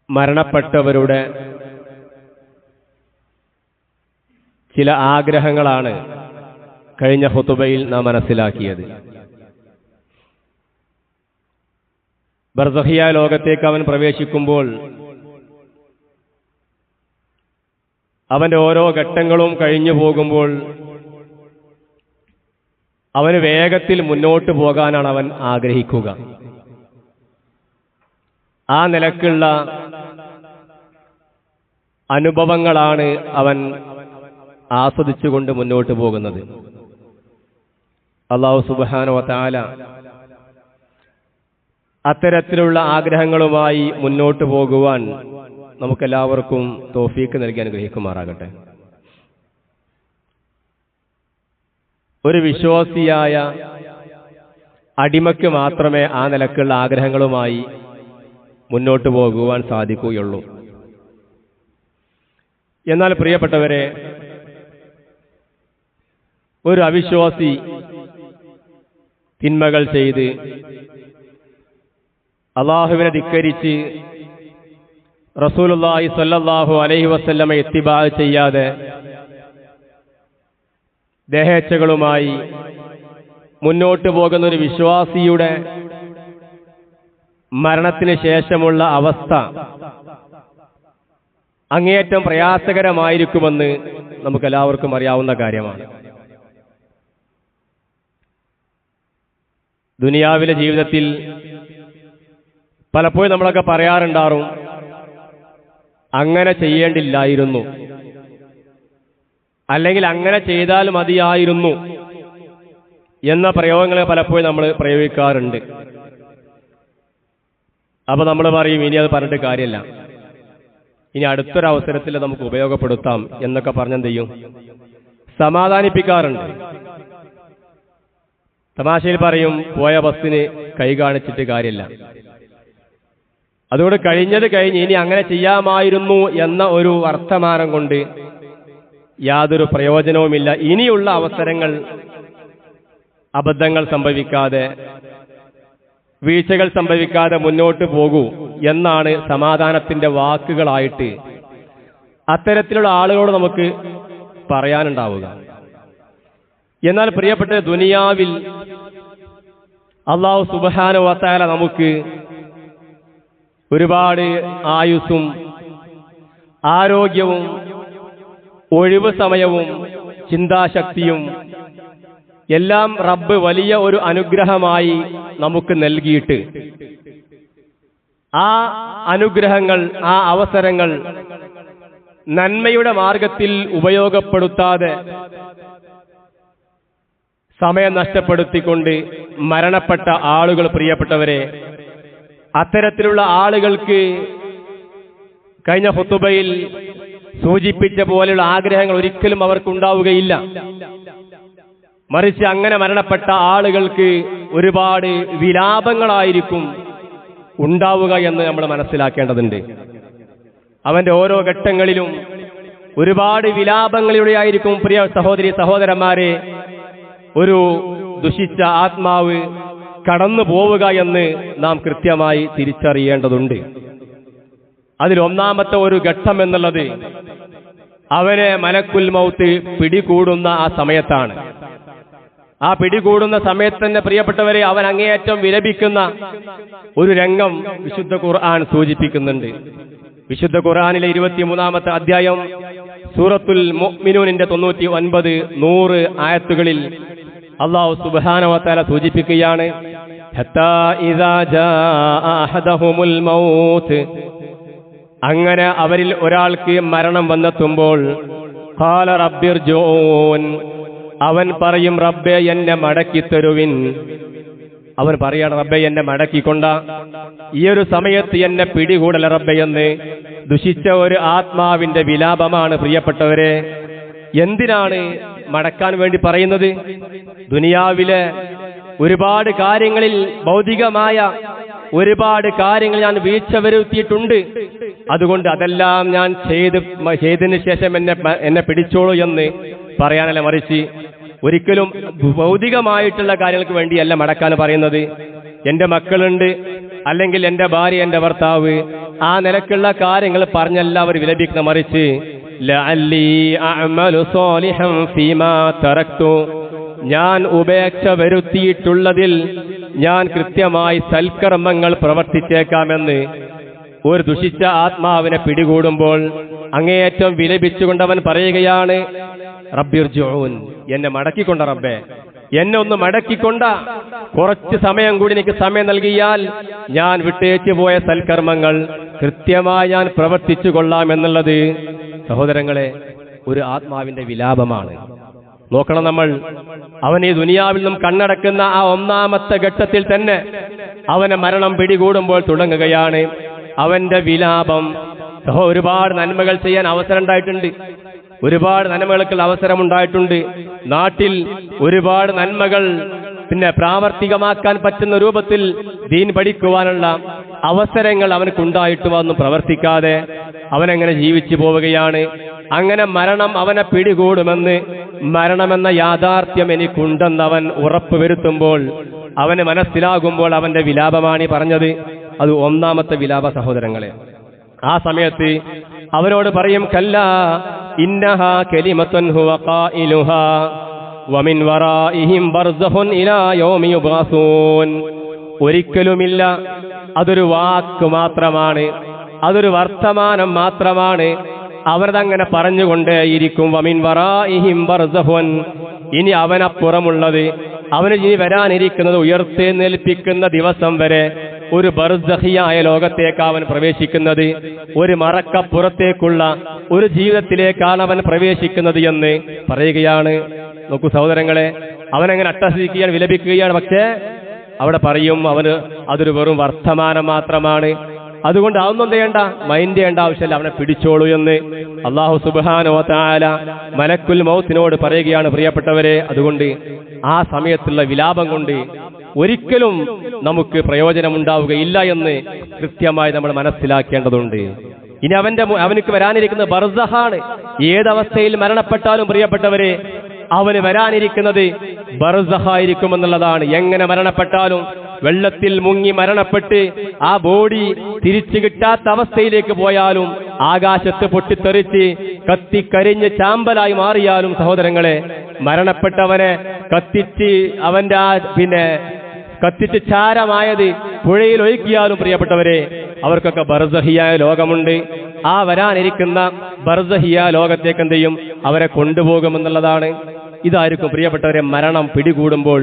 മരണപ്പെട്ടവരുടെ ചില ആഗ്രഹങ്ങളാണ് കഴിഞ്ഞ ഖുതുബയിൽ നാം മനസ്സിലാക്കിയത്. ബർസഖിയ ലോകത്തേക്ക് അവൻ പ്രവേശിക്കുമ്പോൾ അവന്റെ ഓരോ ഘട്ടങ്ങളും കഴിഞ്ഞു പോകുമ്പോൾ അവന് വേഗത്തിൽ മുന്നോട്ട് പോകാനാണ് അവൻ ആഗ്രഹിക്കുക. ആ നിലക്കുള്ള അനുഭവങ്ങളാണ് അവൻ ആസ്വദിച്ചുകൊണ്ട് മുന്നോട്ട് പോകുന്നത്. അല്ലാഹു സുബ്ഹാനഹു വ തആല അത്തരത്തിലുള്ള ആഗ്രഹങ്ങളുമായി മുന്നോട്ട് പോകുവാൻ നമുക്കെല്ലാവർക്കും തൗഫീക്ക് നൽകി അനുഗ്രഹിക്കുമാറാകട്ടെ. ഒരു വിശ്വാസിയായ അടിമയ്ക്ക് മാത്രമേ ആ നിലക്കുള്ള ആഗ്രഹങ്ങളുമായി മുന്നോട്ട് പോകുവാൻ സാധിക്കുകയുള്ളൂ. എന്നാൽ പ്രിയപ്പെട്ടവരെ, ഒരു അവിശ്വാസി തിന്മകൾ ചെയ്ത് അല്ലാഹുവിനെ ധിക്കരിച്ച് റസൂലുള്ളാഹി സ്വല്ലല്ലാഹു അലൈഹി വസല്ലമയെ ഇത്തിബാ ചെയ്യാതെ ദേഹേച്ഛകളുമായി മുന്നോട്ട് പോകുന്ന ഒരു വിശ്വാസിയുടെ മരണത്തിന് ശേഷമുള്ള അവസ്ഥ അങ്ങേയറ്റം പ്രയാസകരമായിരിക്കുമെന്ന് നമുക്കെല്ലാവർക്കും അറിയാവുന്ന കാര്യമാണ്. ദുനിയാവിലെ ജീവിതത്തിൽ പലപ്പോഴും നമ്മളൊക്കെ പറയാറുണ്ടാറും, അങ്ങനെ ചെയ്യേണ്ടില്ലായിരുന്നു, അല്ലെങ്കിൽ അങ്ങനെ ചെയ്താൽ മതിയായിരുന്നു എന്ന പ്രയോഗങ്ങൾ പലപ്പോഴും നമ്മൾ പ്രയോഗിക്കാറുണ്ട്. അപ്പൊ നമ്മൾ പറയും, ഇനി അത് പറഞ്ഞിട്ട് കാര്യമില്ല, ഇനി അടുത്തൊരവസരത്തിൽ നമുക്ക് ഉപയോഗപ്പെടുത്താം എന്നൊക്കെ പറഞ്ഞെന്ത് ചെയ്യും, സമാധാനിപ്പിക്കാറുണ്ട്. തമാശയിൽ പറയും, പോയ ബസ്സിന് കൈ കാണിച്ചിട്ട് കാര്യമില്ല, അതുകൊണ്ട് കഴിഞ്ഞത് കഴിഞ്ഞ് ഇനി അങ്ങനെ ചെയ്യാമായിരുന്നു എന്ന ഒരു വർത്തമാനം കൊണ്ട് യാതൊരു പ്രയോജനവുമില്ല. ഇനിയുള്ള അവസരങ്ങൾ അബദ്ധങ്ങൾ സംഭവിക്കാതെ, വീഴ്ചകൾ സംഭവിക്കാതെ മുന്നോട്ട് പോകൂ എന്നാണ് സമാധാനത്തിന്റെ വാക്കുകളായിട്ട് അത്തരത്തിലുള്ള ആളുകളോട് നമുക്ക് പറയാനുണ്ടാവുക. എന്നാൽ പ്രിയപ്പെട്ട, ദുനിയാവിൽ അല്ലാഹു സുബ്ഹാനഹു വ തആല നമുക്ക് ഒരുപാട് ആയുസ്സും ആരോഗ്യവും ഒഴിവ് സമയവും ചിന്താശക്തിയും എല്ലാം റബ്ബ് വലിയ ഒരു അനുഗ്രഹമായി നമുക്ക് നൽകിയിട്ട് ആ അനുഗ്രഹങ്ങൾ, ആ അവസരങ്ങൾ നന്മയുടെ മാർഗത്തിൽ ഉപയോഗപ്പെടുത്താതെ സമയം നഷ്ടപ്പെടുത്തിക്കൊണ്ട് മരണപ്പെട്ട ആളുകൾ, പ്രിയപ്പെട്ടവരെ, അത്തരത്തിലുള്ള ആളുകൾക്ക് കഴിഞ്ഞ ഖുതുബയിൽ സൂചിപ്പിച്ച പോലെയുള്ള ആഗ്രഹങ്ങൾ ഒരിക്കലും അവർക്കുണ്ടാവുകയില്ല. മറിച്ച് അങ്ങനെ മരണപ്പെട്ട ആളുകൾക്ക് ഒരുപാട് വിലാപങ്ങളായിരിക്കും ഉണ്ടാവുക എന്ന് നമ്മൾ മനസ്സിലാക്കേണ്ടതുണ്ട്. അവന്റെ ഓരോ ഘട്ടങ്ങളിലും ഒരുപാട് വിലാപങ്ങളിലൂടെ ആയിരിക്കും, പ്രിയ സഹോദരി സഹോദരന്മാരെ, ഒരു ദുഷിച്ച ആത്മാവ് കടന്നു പോവുക എന്ന് നാം കൃത്യമായി തിരിച്ചറിയേണ്ടതുണ്ട്. അതിലൊന്നാമത്തെ ഒരു ഘട്ടം എന്നുള്ളത് അവനെ മലക്കുൽ മൗത്ത് പിടികൂടുന്ന ആ സമയത്താണ്. ആ പിടികൂടുന്ന സമയത്ത് തന്നെ, പ്രിയപ്പെട്ടവരെ, അവൻ അങ്ങേയറ്റം വിലപിക്കുന്ന ഒരു രംഗം വിശുദ്ധ ഖുർആൻ സൂചിപ്പിക്കുന്നുണ്ട്. വിശുദ്ധ ഖുർആനിലെ 23-ാമത്തെ അധ്യായം സൂറത്തുൽ മുഅ്മിനൂനിന്റെ 99, 100 ആയത്തുകളിൽ അല്ലാഹു സുബ്ഹാനഹു വ തആല സൂചിപ്പിക്കുകയാണ്, ഹത്താ ഇദാ ജാഅ അഹദഹുമുൽ മൗത്ത്, അങ്ങനെ അവരിൽ ഒരാൾക്ക് മരണം വന്നെത്തുമ്പോൾ, ഖാല റബ്ബിർജൂൻ, അവൻ പറയും, റബ്ബേ എന്നെ മടക്കിത്തരുവിൻ. അവൻ പറയാണ്, റബ്ബേ എന്നെ മടക്കിക്കൊണ്ട, ഈ ഒരു സമയത്ത് എന്നെ പിടികൂടല റബ്ബേ എന്ന് ദുഷിച്ച ഒരു ആത്മാവിന്റെ വിലാപമാണ്. പ്രിയപ്പെട്ടവരെ, എന്തിനാണ് മടക്കാൻ വേണ്ടി പറയുന്നത്? ദുനിയാവിലെ ഒരുപാട് കാര്യങ്ങളിൽ, ഭൗതികമായ ഒരുപാട് കാര്യങ്ങൾ ഞാൻ വീഴ്ച വരുത്തിയിട്ടുണ്ട്, അതുകൊണ്ട് അതെല്ലാം ഞാൻ ചെയ്തതിന് ശേഷം എന്നെ പിടിച്ചോളൂ എന്ന് പറയാനല്ല, മറിച്ച് ഒരിക്കലും ഭൗതികമായിട്ടുള്ള കാര്യങ്ങൾക്ക് വേണ്ടിയല്ല മടക്കാൻ പറയുന്നത്. എൻ്റെ മക്കളുണ്ട്, അല്ലെങ്കിൽ എൻ്റെ ഭാര്യ, എൻ്റെ ഭർത്താവ്, ആ നിലക്കുള്ള കാര്യങ്ങൾ പറഞ്ഞല്ല അവർ വിലപിക്കുന്ന, മറിച്ച് ലഅല്ലി അഅമലു സാലിഹൻ ഫീമാ തറക്തു, ഞാൻ ഉപേക്ഷ വരുത്തിയിട്ടുള്ളതിൽ ഞാൻ കൃത്യമായി സൽക്കർമ്മങ്ങൾ പ്രവർത്തിച്ചേക്കാമെന്ന് ഒരു ദുഷിച്ച ആത്മാവിനെ പിടികൂടുമ്പോൾ അങ്ങേയറ്റം വിലപിച്ചുകൊണ്ടവൻ പറയുകയാണ്, റബ്ബിർജിഊൻ, എന്നെ മടക്കിക്കൊണ്ട റബ്ബേ, എന്നെ ഒന്ന് മടക്കിക്കൊണ്ട, കുറച്ച് സമയം കൂടി എനിക്ക് സമയം നൽകിയാൽ ഞാൻ വിട്ടേച്ചു പോയ സൽക്കർമ്മങ്ങൾ കൃത്യമായി ഞാൻ പ്രവർത്തിച്ചു കൊള്ളാമെന്നുള്ളത് സഹോദരങ്ങളെ ഒരു ആത്മാവിന്റെ വിലാപമാണ്. നോക്കണം നമ്മൾ, അവൻ ഈ ദുനിയാവിൽ നിന്നും കണ്ണടക്കുന്ന ആ ഒന്നാമത്തെ ഘട്ടത്തിൽ തന്നെ അവനെ മരണം പിടികൂടുമ്പോൾ തുടങ്ങുകയാണ് അവന്റെ വിലാപം. ഒരുപാട് നന്മകൾ ചെയ്യാൻ അവസരം ഉണ്ടായിട്ടുണ്ട്, ഒരുപാട് നന്മകൾക്കുള്ള അവസരമുണ്ടായിട്ടുണ്ട്, നാട്ടിൽ ഒരുപാട് നന്മകൾ പ്രാവർത്തികമാക്കാൻ പറ്റുന്ന രൂപത്തിൽ ദീൻ പഠിക്കുവാനുള്ള അവസരങ്ങൾ അവനക്കുണ്ടായിട്ട് വന്നു പ്രവർത്തിക്കാതെ അവനെങ്ങനെ ജീവിച്ചു പോവുകയാണ്. അങ്ങനെ മരണം അവനെ പിടികൂടുമെന്ന്, മരണമെന്ന യാഥാർത്ഥ്യം എനിക്കുണ്ടെന്ന് അവൻ ഉറപ്പ് വരുത്തുമ്പോൾ, അവന് മനസ്സിലാകുമ്പോൾ അവന്റെ വിലാപമാണ് പറഞ്ഞത്. അത് ഒന്നാമത്തെ വിലാപ സഹോദരങ്ങളെ. ആ സമയത്ത് അവനോട് പറയും, കല്ലാ ഇന്നഹാ കലിമത്തുൻ ഹുവ ഖായിലുഹാ വമിൻ വറാഇഹിം ബർസഖുൻ ഇലാ യൗമി യുബ്അസൂൻ. ഒരിക്കലുമില്ല, അതൊരു വാക്ക് മാത്രമാണ്, അതൊരു വർത്തമാനം മാത്രമാണ്. അവരതങ്ങനെ പറഞ്ഞുകൊണ്ടേയിരിക്കും. വമിൻ വറാഇഹിം ബർസഖുൻ, ഇനി അവനപ്പുറമുള്ളത്, അവന് ഇനി വരാനിരിക്കുന്നത് ഉയർത്തെഴുന്നേൽപ്പിക്കുന്ന ദിവസം വരെ ഒരു ബർസഖിയായ ലോകത്തേക്ക് അവൻ പ്രവേശിക്കുന്നത്, ഒരു മറക്കപ്പുറത്തേക്കുള്ള ഒരു ജീവിതത്തിലേക്കാണ് അവൻ പ്രവേശിക്കുന്നത് എന്ന് പറയുകയാണ്. നോക്കൂ സഹോദരങ്ങളെ, അവനങ്ങനെ അട്ടഹസിക്കുകയാണ്, വിലപിക്കുകയാണ്. പക്ഷേ അവിടെ പറയും അവന് അതൊരു വെറും വർത്തമാനം മാത്രമാണ്, അതുകൊണ്ട് അതൊന്നും ചെയ്യേണ്ട, മൈൻഡ് ചെയ്യേണ്ട ആവശ്യമില്ല, അവനെ പിടിച്ചോളൂ എന്ന് അല്ലാഹു സുബ്ഹാനഹു വ തആല മലക്കുൽ മൗത്തിനോട് പറയുകയാണ്. പ്രിയപ്പെട്ടവരെ, അതുകൊണ്ട് ആ സമയത്തുള്ള വിലാപം കൊണ്ട് ഒരിക്കലും നമുക്ക് പ്രയോജനമുണ്ടാവുകയില്ല എന്ന് കൃത്യമായി നമ്മൾ മനസ്സിലാക്കേണ്ടതുണ്ട്. ഇനി അവനക്ക് വരാനിരിക്കുന്നത് ബർസഖാണ്. ഏതവസ്ഥയിൽ മരണപ്പെട്ടാലും പ്രിയപ്പെട്ടവരെ, അവന് വരാനിരിക്കുന്നത് ബർസഖായിരിക്കുമെന്നുള്ളതാണ്. എങ്ങനെ മരണപ്പെട്ടാലും, വെള്ളത്തിൽ മുങ്ങി മരണപ്പെട്ട് ആ ബോഡി തിരിച്ചു കിട്ടാത്ത അവസ്ഥയിലേക്ക് പോയാലും, ആകാശത്ത് പൊട്ടിത്തെറിച്ച് കത്തിക്കരിഞ്ഞ് ചാമ്പലായി മാറിയാലും സഹോദരങ്ങളെ, മരണപ്പെട്ടവനെ കത്തിച്ച് അവന്റെ കത്തിച്ച് ചാരമായത് പുഴയിൽ ഒഴുക്കിയാലും പ്രിയപ്പെട്ടവരെ, അവർക്കൊക്കെ ബർസഹിയായ ലോകമുണ്ട്. ആ വരാനിരിക്കുന്ന ബർസഹിയ ലോകത്തേക്ക് എന്ത് ചെയ്യും? അവരെ കൊണ്ടുപോകുമെന്നുള്ളതാണ്. ഇതായിരിക്കും പ്രിയപ്പെട്ടവരെ മരണം പിടികൂടുമ്പോൾ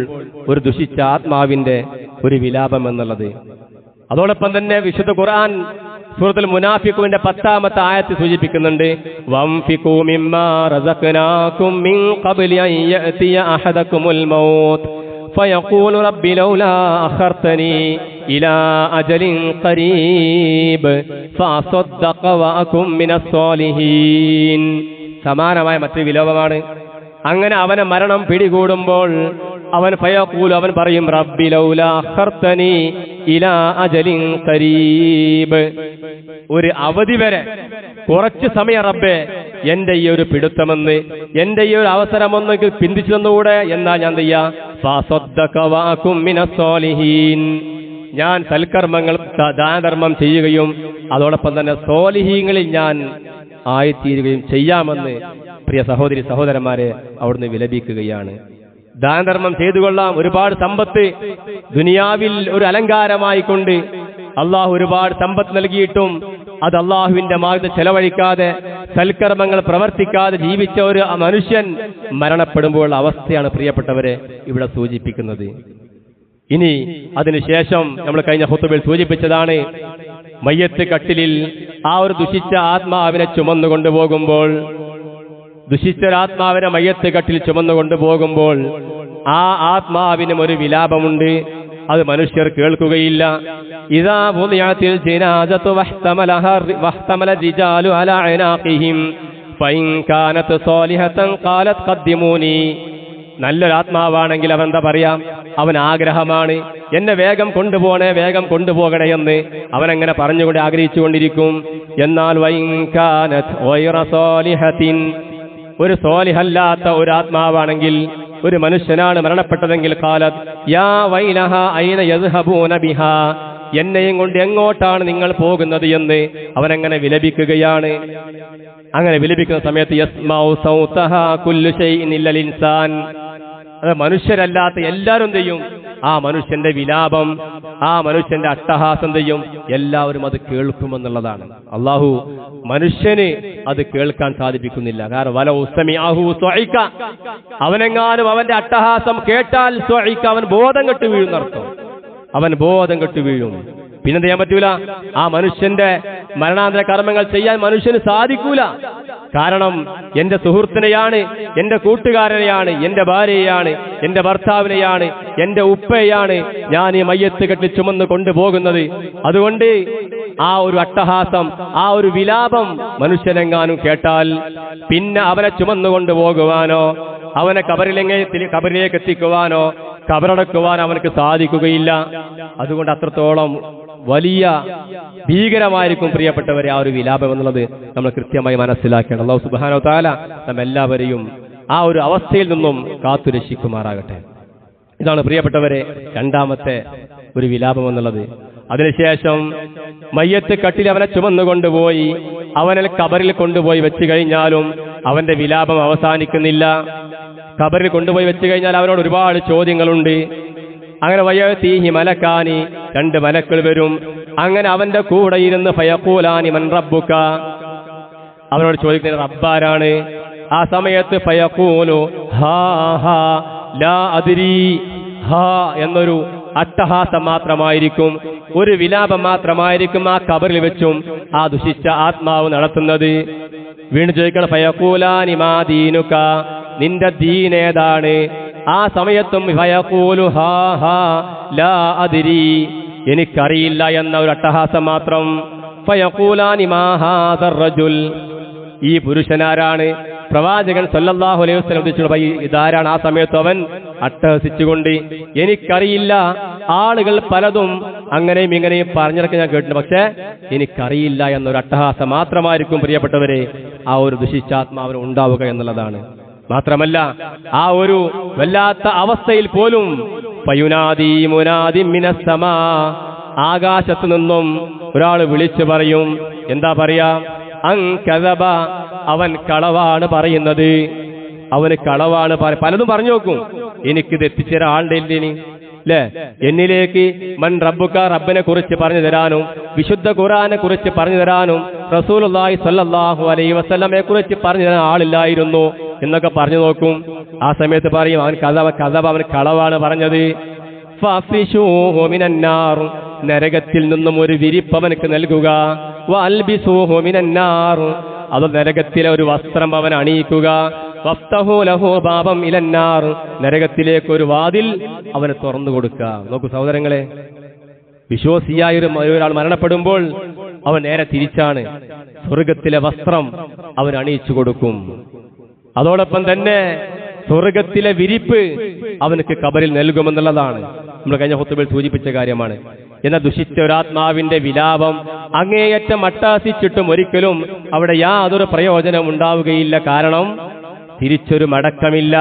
ഒരു ദുഷിച്ച ആത്മാവിന്റെ ഒരു വിലാപം എന്നുള്ളത്. അതോടൊപ്പം തന്നെ വിശുദ്ധ ഖുർആൻ സൂറത്തുൽ മുനാഫിഖൂന്റെ 10-ാമത്തെ ആയത്ത് സൂചിപ്പിക്കുന്നുണ്ട്, വംഫിഖൂ മിമ്മാ റസഖ്നാകും മിൻ ഖബ്ലി അൻ യഅതിയ അഹദകുമുൽ മൗത്ത് ഫയഖൂലു റബ്ബി ലൗലാ അഖർതനി ഇലാ അജലിൻ ഖരീബ് ഫഅസദ്ദഖ വഅകും മിനസ് സ്വാലിഹീൻ. സമാനമായ മറ്റൊരു വിലോപമാണ്. അങ്ങനെ അവനെ മരണം പിടികൂടുമ്പോൾ അവൻ ഫയഖൂലു, അവൻ പറയും, റബ്ബി ലൗലാ അഖർതനി ഇലാ അജലിൻ ഖരീബ്, ഒരു അവധി വരെ, കുറച്ച് സമയം റബ്ബേ എന്റെ ഈ ഒരു പിടുത്തമെന്ന്, എന്റെ ഈ ഒരു അവസരമൊന്ന് പിന്തിച്ചു തന്നുകൂടെ, എന്നാ ഞാൻ ചെയ്യാ ഫഅസദ്ദഖ വഅകും മിനസ് സ്വാലിഹീൻ, ഞാൻ സൽക്കർമ്മങ്ങൾ ദാനധർമ്മം ചെയ്യുകയും അതോടൊപ്പം തന്നെ സ്വാലിഹീങ്ങളിൽ ഞാൻ ആയിത്തീരുകയും ചെയ്യാമെന്ന് പ്രിയ സഹോദരി സഹോദരന്മാരെ അവിടുന്ന് വിലപിക്കുകയാണ്. ദാനധർമ്മം ചെയ്തുകൊള്ളാം, ഒരുപാട് സമ്പത്ത് ദുനിയാവിൽ ഒരു അലങ്കാരമായി കൊണ്ട് അള്ളാഹു ഒരുപാട് സമ്പത്ത് നൽകിയിട്ടും അത് അള്ളാഹുവിന്റെ മാർഗ്ഗത്തിൽ ചെലവഴിക്കാതെ സൽക്കർമ്മങ്ങൾ പ്രവർത്തിക്കാതെ ജീവിച്ച ഒരു മനുഷ്യൻ മരണപ്പെടുമ്പോൾ അവസ്ഥയാണ് പ്രിയപ്പെട്ടവരെ ഇവിടെ സൂചിപ്പിക്കുന്നത്. ഇനി അതിനുശേഷം നമ്മൾ കഴിഞ്ഞ ഖുതുബയിൽ സൂചിപ്പിച്ചതാണ്, മയ്യത്ത് കട്ടിലിൽ ആ ഒരു ദുഷിച്ച ആത്മാവിനെ ചുമന്നു കൊണ്ടുപോകുമ്പോൾ, ദുഷിച്ചൊരാത്മാവിനെ മയ്യത്ത് കട്ടിൽ ചുമന്നു കൊണ്ടുപോകുമ്പോൾ ആ ആത്മാവിനും ഒരു വിലാപമുണ്ട്. അത് മനുഷ്യർ കേൾക്കുകയില്ല. ഇദാ വുദിഅത്തിൽ ജനാസതു വഹ്തമല റിജാലു അലാ അനാഖിഹിം ഫഇൻ കാനത് സാലിഹതൻ ഖാലത് ഖദ്ദിമൂനി. നല്ലൊരാത്മാവാണെങ്കിൽ അവൻ എന്താ പറയാ? അവൻ ആഗ്രഹമാണ്, എന്നെ വേഗം കൊണ്ടുപോകണേ, വേഗം കൊണ്ടുപോകണേ എന്ന് അവനങ്ങനെ പറഞ്ഞുകൊണ്ട് ആഗ്രഹിച്ചുകൊണ്ടിരിക്കും. എന്നാൽ വഇൻ കാനത് ഗൈറ സാലിഹത്തിൻ, ഒരു സ്വാലിഹല്ലാത്ത ഒരു ആത്മാവാണെങ്കിൽ, ഒരു മനുഷ്യനാണ് മരണപ്പെട്ടതെങ്കിൽ, ഖാലത് യാ വൈലഹ ഐന യദ്ഹബൂന ബിഹാ, എന്നെയും കൊണ്ട് എങ്ങോട്ടാണ് നിങ്ങൾ പോകുന്നത് എന്ന് അവനങ്ങനെ വിലപിക്കുകയാണ്. അങ്ങനെ വിലപിക്കുന്ന സമയത്ത് യസ്മഉ സൗതഹാ കുല്ലു ശൈഇൻ ഇല്ലൽ ഇൻസാൻ, അത് മനുഷ്യരല്ലാത്ത എല്ലാവരും ചെയ്യും ആ മനുഷ്യന്റെ വിലാപം, ആ മനുഷ്യന്റെ അട്ടഹാസം ചെയ്യും, എല്ലാവരും അത് കേൾക്കുമെന്നുള്ളതാണ്. അള്ളാഹു മനുഷ്യന് അത് കേൾക്കാൻ സാധിപ്പിക്കുന്നില്ല. കാരണം വലൗ സമിഅഹു സ്വഇക, അവനെങ്ങാനും അവന്റെ അട്ടഹാസം കേട്ടാൽ സ്വഇക, അവൻ ബോധം കെട്ട് വീഴുന്നർത്ഥം, അവൻ ബോധം കെട്ട് വീഴും. പിന്നെന്ത് ചെയ്യാൻ പറ്റൂല? ആ മനുഷ്യന്റെ മരണാന്തര കർമ്മങ്ങൾ ചെയ്യാൻ മനുഷ്യന് സാധിക്കൂല. കാരണം എന്റെ സുഹൃത്തിനെയാണ്, എന്റെ കൂട്ടുകാരനെയാണ്, എന്റെ ഭാര്യയാണ്, എന്റെ ഭർത്താവിനെയാണ്, എന്റെ ഉപ്പയാണ് ഞാൻ ഈ മയ്യത്ത് കെട്ടി ചുമന്ന് കൊണ്ടുപോകുന്നത്. അതുകൊണ്ട് ആ ഒരു അട്ടഹാസം, ആ ഒരു വിലാപം മനുഷ്യനെങ്ങാനും കേട്ടാൽ പിന്നെ അവനെ ചുമന്നു കൊണ്ടുപോകുവാനോ അവനെ കബറിലേക്ക് എത്തിക്കുവാനോ കബറടക്കുവാൻ അവനക്ക് സാധിക്കുകയില്ല. അതുകൊണ്ട് അത്രത്തോളം വലിയ ഭീകരമായിരിക്കും പ്രിയപ്പെട്ടവരെ ആ ഒരു വിലാപം എന്നുള്ളത് നമ്മൾ കൃത്യമായി മനസ്സിലാക്കണം. അല്ലാഹു സുബ്ഹാനഹു വ തആല നമ്മെല്ലാവരെയും ആ ഒരു അവസ്ഥയിൽ നിന്നും കാത്തുരക്ഷിക്കുമാറാകട്ടെ. ഇതാണ് പ്രിയപ്പെട്ടവരെ രണ്ടാമത്തെ ഒരു വിലാപം എന്നുള്ളത്. അതിനുശേഷം മയ്യത്ത് കട്ടിൽ അവനെ ചുമന്നുകൊണ്ടുപോയി അവനെ കബറിൽ കൊണ്ടുപോയി വെച്ച് കഴിഞ്ഞാലും അവന്റെ വിലാപം അവസാനിക്കുന്നില്ല. കബറിൽ കൊണ്ടുപോയി വെച്ച് കഴിഞ്ഞാൽ അവനോട് ഒരുപാട് ചോദ്യങ്ങളുണ്ട്. അങ്ങനെ വയതീഹി മലക്കാനി, രണ്ട് മലക്കൾ വരും. അങ്ങനെ അവന്റെ കൂടെ ഇരുന്ന് ഫയഖൂലാനി മൻ റബ്ബുക, അവനോട് ചോദിക്കുന്നത് റബ്ബാരാണ്. ആ സമയത്ത് ഫയഖൂലു ഹാ ഹാ ലാ അദ്രി, ഹാ എന്നൊരു അട്ടഹാസം മാത്രമായിരിക്കും, ഒരു വിലാപം മാത്രമായിരിക്കും ആ കബറിൽ വെച്ചും ആ ദുഷിച്ച ആത്മാവ് നടത്തുന്നത്. വീണ്ടും ചോദിക്കണം ഫയഖൂലാനി മാ ദീനുക, നിന്റെ ദീൻ ഏതാണ്? ആ സമയത്തും ഫയഖൂലു ഹാ ഹാ ലാ അദ്രി, എനിക്കറിയില്ല എന്ന ഒരു അട്ടഹാസം മാത്രം. ഫയഖൂലാനി മാ ഹാദർ റജുൽ, ഈ പുരുഷനാരാണ്? പ്രവാചകൻ സല്ലല്ലാഹു അലൈഹി വസല്ലം ചോദിച്ചു ഇതാരാണ്? ആ സമയത്ത് അവൻ അട്ടഹസിച്ചുകൊണ്ട് എനിക്കറിയില്ല, ആളുകൾ പലതും അങ്ങനെയും ഇങ്ങനെയും പറഞ്ഞിടക്ക് ഞാൻ കേട്ടിട്ടുണ്ട്, പക്ഷെ എനിക്കറിയില്ല എന്നൊരു അട്ടഹാസം മാത്രമായിരിക്കും പ്രിയപ്പെട്ടവരെ ആ ഒരു ദുഷിച്ചാത്മാവിന് ഉണ്ടാവുക എന്നുള്ളതാണ്. മാത്രമല്ല ആ ഒരു വല്ലാത്ത അവസ്ഥയിൽ പോലും ഫയുനാദി മുനാദി മിനസ് സമാ, ആകാശത്തു നിന്നും ഒരാൾ വിളിച്ചു പറയും. എന്താ പറയാ? അൻകദബ, അവൻ കളവാണ് പറയുന്നത്, അവന് കളവാണ്. പലതും പറഞ്ഞു നോക്കും, എനിക്കിത് എത്തിച്ചേരാൻ ആളുടെ ഇല്ലേനി അല്ലേ, എന്നിലേക്ക് മൻ റബ്ബുക, റബ്ബിനെ കുറിച്ച് പറഞ്ഞു തരാനും വിശുദ്ധ ഖുർആനെ കുറിച്ച് പറഞ്ഞു തരാനും റസൂലുള്ളാഹി സ്വല്ലല്ലാഹു അലൈഹി വസല്ലമയെ കുറിച്ച് പറഞ്ഞു തരാൻ ആളില്ലായിരുന്നു എന്നൊക്കെ പറഞ്ഞു നോക്കും. ആ സമയത്ത് പറയും അവൻ കദബ, അവൻ കളവാണ് പറഞ്ഞത്. ഫഅഫ്രിശൂഹു മിനന്നാർ, നരകത്തിൽ നിന്നും ഒരു വിരിപ്പ് അവനക്ക് നൽകുക. വഅൽബിസൂഹു മിനന്നാർ, അത് നരകത്തിലെ ഒരു വസ്ത്രം അവൻ അണിയിക്കുക. വഫ്തഹു ലഹു ബാബം ഇലന്നാർ, നരകത്തിലേക്ക് ഒരു വാതിൽ അവന് തുറന്നു കൊടുക്കുക. നോക്കൂ സഹോദരങ്ങളെ, വിശ്വാസിയായ ഒരാൾ മരണപ്പെടുമ്പോൾ അവൻ നേരെ തിരിച്ചാണ്, സ്വർഗത്തിലെ വസ്ത്രം അവൻ അണിയിച്ചു കൊടുക്കും. അതോടൊപ്പം തന്നെ സ്വർഗത്തിലെ വിരിപ്പ് അവനക്ക് കബറിൽ നൽകുമെന്നുള്ളതാണ് നമ്മൾ കഴിഞ്ഞ ഖുത്ബയിൽ സൂചിപ്പിച്ച കാര്യമാണ്. എന്നാൽ ദുഷിച്ച ഒരാത്മാവിന്റെ വിലാപം അങ്ങേയറ്റം അട്ടാസിച്ചിട്ടും ഒരിക്കലും അവിടെ യാതൊരു പ്രയോജനം ഉണ്ടാവുകയില്ല. കാരണം തിരിച്ചൊരു മടക്കമില്ല.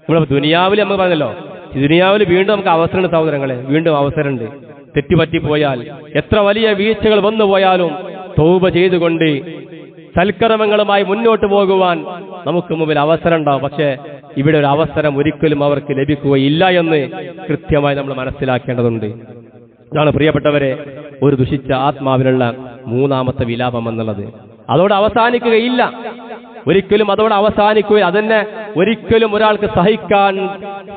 നമ്മൾ ദുനിയാവിൽ നമ്മൾ പറഞ്ഞല്ലോ, ദുനിയാവിൽ വീണ്ടും നമുക്ക് അവസരമുണ്ട് സഹോദരങ്ങളെ, വീണ്ടും അവസരമുണ്ട്. തെറ്റുപറ്റിപ്പോയാൽ എത്ര വലിയ വീഴ്ചകൾ വന്നു പോയാലും തൗബ ചെയ്തുകൊണ്ട് സൽക്കർമ്മങ്ങളുമായി മുന്നോട്ട് പോകുവാൻ നമുക്ക് മുമ്പിൽ അവസരം ഉണ്ടാവും. പക്ഷേ ഇവിടെ ഒരു അവസരം ഒരിക്കലും അവർക്ക് ലഭിക്കുകയില്ല എന്ന് കൃത്യമായി നമ്മൾ മനസ്സിലാക്കേണ്ടതുണ്ട്. ഇതാണ് പ്രിയപ്പെട്ടവരെ ഒരു ദുഷിച്ച ആത്മാവിനുള്ള മൂന്നാമത്തെ വിലാപം എന്നുള്ളത്. അതോടെ അവസാനിക്കുകയില്ല, ഒരിക്കലും അതോടെ അവസാനിക്കുകയില്ല. അതന്നെ ഒരിക്കലും ഒരാൾക്ക് സഹിക്കാൻ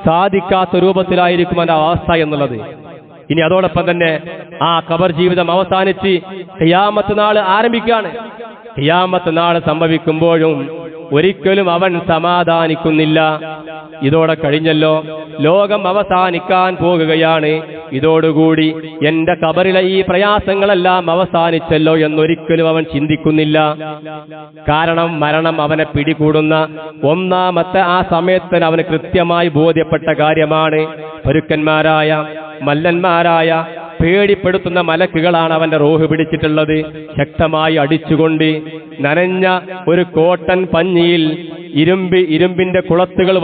സാധിക്കാത്ത രൂപത്തിലായിരിക്കും അതിന്റെ അവസ്ഥ എന്നുള്ളത്. ഇനി അതോടൊപ്പം തന്നെ ആ ഖബർ ജീവിതം അവസാനിച്ച് ഖിയാമത്ത് നാൾ ആരംഭിക്കുകയാണ്. ഖിയാമത്ത് നാൾ സംഭവിക്കുമ്പോഴും ഒരിക്കലും അവൻ സമാധാനിക്കുന്നില്ല. ഇതോടെ കഴിഞ്ഞല്ലോ, ലോകം അവസാനിക്കാൻ പോകുകയാണ്, ഇതോടുകൂടി എന്റെ ഖബറിലെ ഈ പ്രയാസങ്ങളെല്ലാം അവസാനിച്ചല്ലോ എന്നൊരിക്കലും അവൻ ചിന്തിക്കുന്നില്ല. കാരണം മരണം അവനെ പിടികൂടുന്ന ഒന്നാമത്തെ ആ സമയത്തിന് അവന് കൃത്യമായി ബോധ്യപ്പെട്ട കാര്യമാണ്. പരുക്കന്മാരായ മല്ലന്മാരായ പേടിപ്പെടുത്തുന്ന മലക്കുകളാണ് അവന്റെ റൂഹ് പിടിച്ചിട്ടുള്ളത്. ശക്തമായി അടിച്ചുകൊണ്ട് നനഞ്ഞ ഒരു കോട്ടൺ പഞ്ഞിയിൽ ഇരുമ്പിന്റെ കുളത്തുകൾ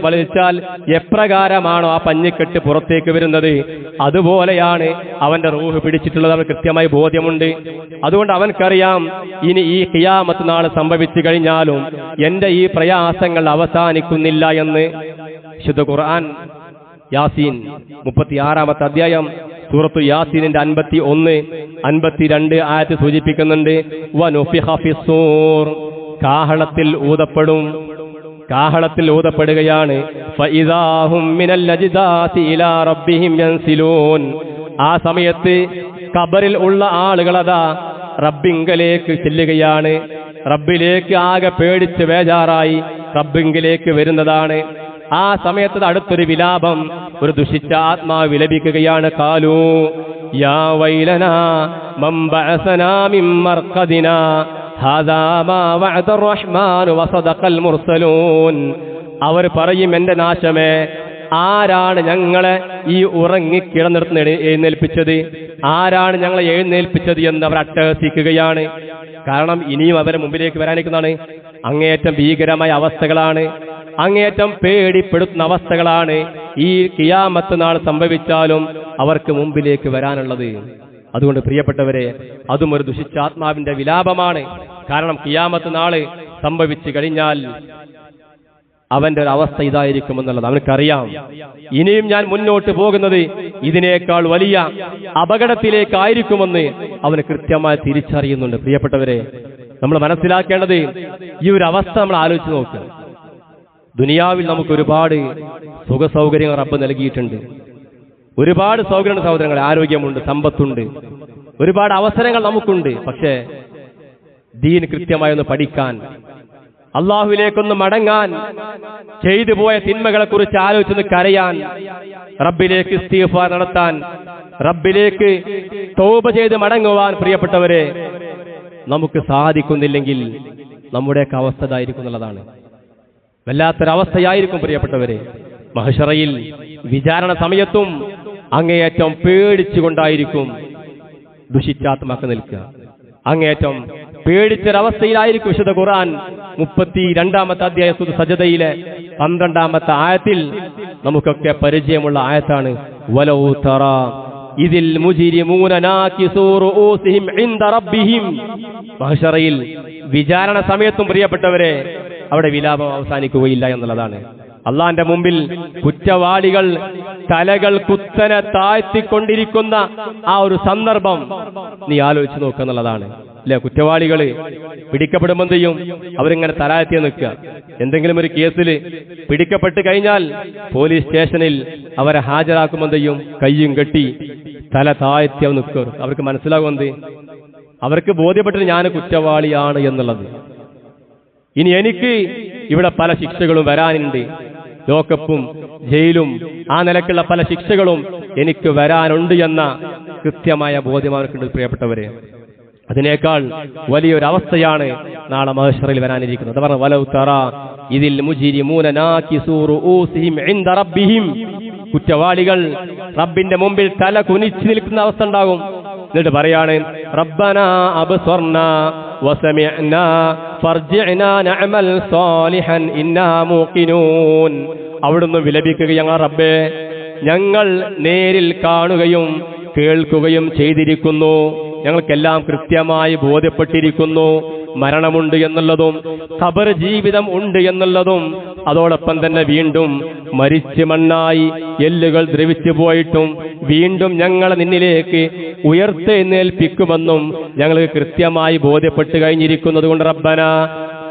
വലിച്ചാൽ എപ്രകാരമാണോ ആ പഞ്ഞിക്കെട്ട് പുറത്തേക്ക് വരുന്നത്, അതുപോലെയാണ് അവന്റെ റൂഹ് പിടിച്ചിട്ടുള്ളത്. അവൻ കൃത്യമായി ബോധ്യമുണ്ട്. അതുകൊണ്ട് അവൻക്കറിയാം ഇനി ഈ ഖിയാമത്ത് നാൾ സംഭവിച്ചു കഴിഞ്ഞാലും എന്റെ ഈ പ്രയാസങ്ങൾ അവസാനിക്കുന്നില്ല എന്ന്. വിശുദ്ധ ഖുർആൻ യാസീൻ 36-ാമത്തെ അധ്യായം സൂറത്തു യാസീനിന്റെ 51, 52 ആയത്ത് സൂചിപ്പിക്കുന്നുണ്ട്. വനുഫിഖ ഫിസ്സൂർ, കാഹളത്തിൽ ഊതപ്പെടുകയാണ്. ഫഇദാഹും മിനൽ അജ്ദാസി ഇലാ റബ്ബിഹിം യൻസിലൂൻ, ആ സമയത്ത് ഖബറിൽ ഉള്ള ആളുകളതാ റബ്ബിങ്കലേക്ക് ചെല്ലുകയാണ്. റബ്ബിലേക്ക് ആകെ പേടിച്ച് ബേജാറായി റബ്ബിങ്കിലേക്ക് വരുന്നതാണ്. ആ സമയത്ത് അടുത്തൊരു വിലാപം, ഒരു ദുഷിച്ച ആത്മാവ് വിലപിക്കുകയാണ്. ഖാലൂ യാ വൈലനാ മൻ ബഅസനാ മിൻ മർഖദിനാ ഹാദാ മാ വഅദർ റഹ്മാനു വസദഖൽ മുർസലൂൻ. അവർ പറയും, എന്റെ നാശമേ, ആരാണ് ഞങ്ങളെ ഈ ഉറങ്ങിക്കിടന്നിടത്ത് എഴുന്നേൽപ്പിച്ചത്, ആരാണ് ഞങ്ങളെ എഴുന്നേൽപ്പിച്ചത് എന്ന് അവർ അട്ടഹസിക്കുകയാണ്. കാരണം ഇനിയും അവരെ മുമ്പിലേക്ക് വരാനിരിക്കുന്നതാണ്. അങ്ങേയറ്റം ഭീകരമായ അവസ്ഥകളാണ്, അങ്ങേയറ്റം പേടിപ്പെടുത്തുന്ന അവസ്ഥകളാണ് ഈ ഖിയാമത്ത് നാൾ സംഭവിച്ചാലും അവർക്ക് മുമ്പിലേക്ക് വരാനുള്ളത്. അതുകൊണ്ട് പ്രിയപ്പെട്ടവരെ, അതും ഒരു ദുഷിച്ചാത്മാവിന്റെ വിലാപമാണ്. കാരണം ഖിയാമത്ത് നാൾ സംഭവിച്ചു കഴിഞ്ഞാൽ അവന്റെ ഒരു അവസ്ഥ ഇതായിരിക്കുമെന്നുള്ളത് അവനക്കറിയാം. ഇനിയും ഞാൻ മുന്നോട്ട് പോകുന്നത് ഇതിനേക്കാൾ വലിയ അപകടത്തിലേക്കായിരിക്കുമെന്ന് അവന് കൃത്യമായി തിരിച്ചറിയുന്നുണ്ട്. പ്രിയപ്പെട്ടവരെ, നമ്മൾ മനസ്സിലാക്കേണ്ടത് ഈ ഒരു അവസ്ഥ നമ്മൾ ആലോചിച്ച് നോക്കുക. ദുനിയാവിൽ നമുക്ക് ഒരുപാട് സുഖസൗകര്യങ്ങൾ റബ്ബ് നൽകിയിട്ടുണ്ട്. ഒരുപാട് സൗകര്യമുണ്ട് സഹോദരങ്ങൾ, ആരോഗ്യമുണ്ട്, സമ്പത്തുണ്ട്, ഒരുപാട് അവസരങ്ങൾ നമുക്കുണ്ട്. പക്ഷേ ദീൻ കൃത്യമായി ഒന്ന് പഠിക്കാൻ, അള്ളാഹുവിലേക്കൊന്ന് മടങ്ങാൻ, ചെയ്തു പോയ തിന്മകളെ കുറിച്ച് ആലോചിച്ചൊന്ന് കരയാൻ, റബ്ബിലേക്ക് ഇസ്തിഗ്ഫാർ നടത്താൻ, റബ്ബിലേക്ക് തൗബ ചെയ്ത് മടങ്ങുവാൻ പ്രിയപ്പെട്ടവരെ നമുക്ക് സാധിക്കുന്നില്ലെങ്കിൽ നമ്മുടെയൊക്കെ അവസ്ഥ ഇതായിരിക്കും എന്നുള്ളതാണ്. വല്ലാത്തൊരവസ്ഥയായിരിക്കും പ്രിയപ്പെട്ടവരെ. മഹ്ശറയിൽ വിചാരണ സമയത്തും അങ്ങേയറ്റം പേടിച്ചുകൊണ്ടായിരിക്കും ദുഷിച്ചാത്മാക്കൾ നിൽക്കുക. അങ്ങേയറ്റം പേടിച്ചൊരവസ്ഥയിലായിരിക്കും. വിശുദ്ധ ഖുർആൻ 32-ാമത്തെ അധ്യായം സൂറത്ത് സജദയിലെ 12-ാമത്തെ ആയത്തിൽ നമുക്കൊക്കെ പരിചയമുള്ള ആയത്താണ്. വലൗ തറാ ഇതിൽ മുജ്രിമൂന നാകിസൂ റൂസിഹിം ഇൻദ റബ്ബിഹിം. മഹ്ശറയിൽ വിചാരണ സമയത്തും പ്രിയപ്പെട്ടവരെ അവിടെ വിലാപം അവസാനിക്കുകയില്ല എന്നുള്ളതാണ്. അള്ളാന്റെ മുമ്പിൽ കുറ്റവാളികൾ തലകൾ കുത്തനെ താഴ്ത്തിക്കൊണ്ടിരിക്കുന്ന ആ ഒരു സന്ദർഭം നീ ആലോചിച്ച് നോക്കുന്നുള്ളതാണ്. അല്ലെ, കുറ്റവാളികൾ പിടിക്കപ്പെടുമ്പോൾ എന്ത് ചെയ്യും? അവരിങ്ങനെ തലയാഴ്ത്തി നിൽക്കുക. എന്തെങ്കിലും ഒരു കേസിൽ പിടിക്കപ്പെട്ട് കഴിഞ്ഞാൽ പോലീസ് സ്റ്റേഷനിൽ അവരെ ഹാജരാക്കുമ്പോൾ എന്ത് ചെയ്യും? കയ്യും കെട്ടി തല താഴ്ത്തി നിൽക്കുക. അവർക്ക് മനസ്സിലാകുമെന്ത്? അവർക്ക് ബോധ്യപ്പെട്ടിട്ട് ഞാൻ കുറ്റവാളിയാണ് എന്നുള്ളത്. ഇനി എനിക്ക് ഇവിടെ പല ശിക്ഷകളും വരാനുണ്ട്, ലോക്കപ്പും ജയിലും ആ നിലക്കുള്ള പല ശിക്ഷകളും എനിക്ക് വരാനുണ്ട് എന്ന കൃത്യമായ ബോധ്യം അവർക്കുണ്ട് പ്രിയപ്പെട്ടവരെ. അതിനേക്കാൾ വലിയൊരവസ്ഥയാണ് നാളെ മഹ്ശറിൽ വരാനിരിക്കുന്നത്. പറഞ്ഞു വലൗ തറാ ഇതിൽ മുജ്രിമൂന നാകിസൂ റൂസിഹിം ഇൻദ റബ്ബിഹിം. കുറ്റവാളികൾ റബ്ബിന്റെ മുമ്പിൽ തല കുനിച്ചു നിൽക്കുന്ന അവസ്ഥ ഉണ്ടാകും. എന്നിട്ട് പറയാണ്, റബ്ബനാ അബ്സർനാ വസമിഅനാ ഫർജിഅനാ നഅമൽ സാലിഹൻ ഇന്നാ മൂഖിനൂൻ. അവിടുന്ന് വിലപിക്കുകയാണ്, റബ്ബേ, ഞങ്ങൾ നേരിൽ കാണുകയും കേൾക്കുകയും ചെയ്തിരിക്കുന്നു, ഞങ്ങൾക്കെല്ലാം കൃത്യമായി ബോധ്യപ്പെട്ടിരിക്കുന്നു മരണമുണ്ട് എന്നുള്ളതും ഖബർ ജീവിതം ഉണ്ട് എന്നുള്ളതും. അതോടൊപ്പം തന്നെ വീണ്ടും മരിച്ച് മണ്ണായി എല്ലുകൾ ദ്രവിച്ചു പോയിട്ടും വീണ്ടും ഞങ്ങളെ നിന്നിലേക്ക് ഉയർത്തെഴുന്നേൽപ്പിക്കുമെന്നും ഞങ്ങൾക്ക് കൃത്യമായി ബോധ്യപ്പെട്ട് കഴിഞ്ഞിരിക്കുന്നത് കൊണ്ട് റബ്ബനാ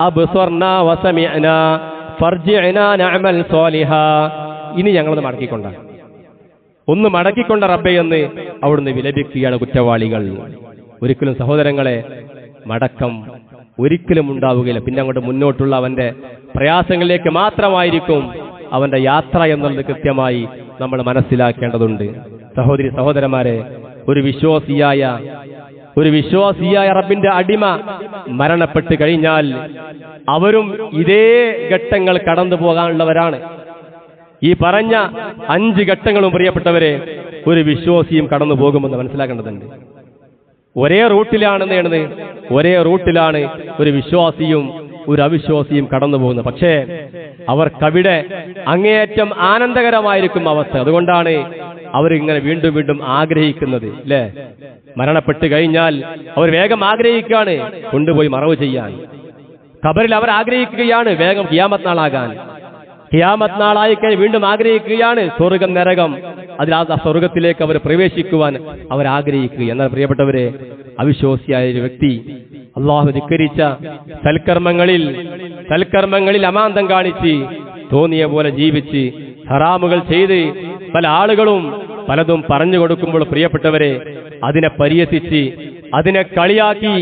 അബ്സർനാ വസമിഅനാ ഫർജിഅനാ നഅമൽ സാലിഹാ. ഇനി ഞങ്ങളൊന്ന് ഒന്ന് മടക്കിക്കൊണ്ട റബ്ബേ എന്ന് അവിടുന്ന് വിലപിക്കുകയാണ് കുറ്റവാളികൾ. ഒരിക്കലും സഹോദരങ്ങളെ മടക്കം ഒരിക്കലും ഉണ്ടാവുകയില്ല. പിന്നെ അങ്ങോട്ട് മുന്നോട്ടുള്ള അവന്റെ പ്രയാസങ്ങളിലേക്ക് മാത്രമായിരിക്കും അവന്റെ യാത്ര എന്നുള്ളത് കൃത്യമായി നമ്മൾ മനസ്സിലാക്കേണ്ടതുണ്ട്. സഹോദരി സഹോദരന്മാരെ, ഒരു വിശ്വാസിയായ റബ്ബിന്റെ അടിമ മരണപ്പെട്ട് കഴിഞ്ഞാൽ അവരും ഇതേ ഘട്ടങ്ങൾ കടന്നു പോകാനുള്ളവരാണ്. ഈ പറഞ്ഞ 5 ഘട്ടങ്ങളും പ്രിയപ്പെട്ടവരെ ഒരു വിശ്വാസിയും കടന്നു പോകുമെന്ന് മനസ്സിലാക്കേണ്ടതുണ്ട്. ഒരേ റൂട്ടിലാണ് ഒരു വിശ്വാസിയും ഒരു അവിശ്വാസിയും കടന്നു പോകുന്നത്. പക്ഷേ അവർക്കവിടെ അങ്ങേയറ്റം ആനന്ദകരമായിരിക്കും അവസ്ഥ. അതുകൊണ്ടാണ് അവരിങ്ങനെ വീണ്ടും വീണ്ടും ആഗ്രഹിക്കുന്നത് അല്ലേ? മരണപ്പെട്ട് കഴിഞ്ഞാൽ അവർ വേഗം ആഗ്രഹിക്കുകയാണ് കൊണ്ടുപോയി മറവ് ചെയ്യാൻ. ഖബറിൽ അവർ ആഗ്രഹിക്കുകയാണ് വേഗം ഖിയാമത്ത് നാളാകാൻ. ഖിയാമത്ത് നാളായിക്കഴിഞ്ഞ് വീണ്ടും ആഗ്രഹിക്കുകയാണ് സ്വർഗം നരകം, അതിൽ ആ സ്വർഗത്തിലേക്ക് അവർ പ്രവേശിക്കുവാൻ അവർ ആഗ്രഹിക്കുക. എന്നാൽ പ്രിയപ്പെട്ടവരെ, അവിശ്വാസിയായ ഒരു വ്യക്തി അള്ളാഹു ധിക്കരിച്ച സൽക്കർമ്മങ്ങളിൽ അമാന്തം കാണിച്ച് തോന്നിയ പോലെ ജീവിച്ച് ഹറാമുകൾ ചെയ്ത് പല ആളുകളും പലതും പറഞ്ഞു കൊടുക്കുമ്പോൾ പ്രിയപ്പെട്ടവരെ, അതിനെ പരിഹസിച്ച്, അതിനെ കളിയാക്കി,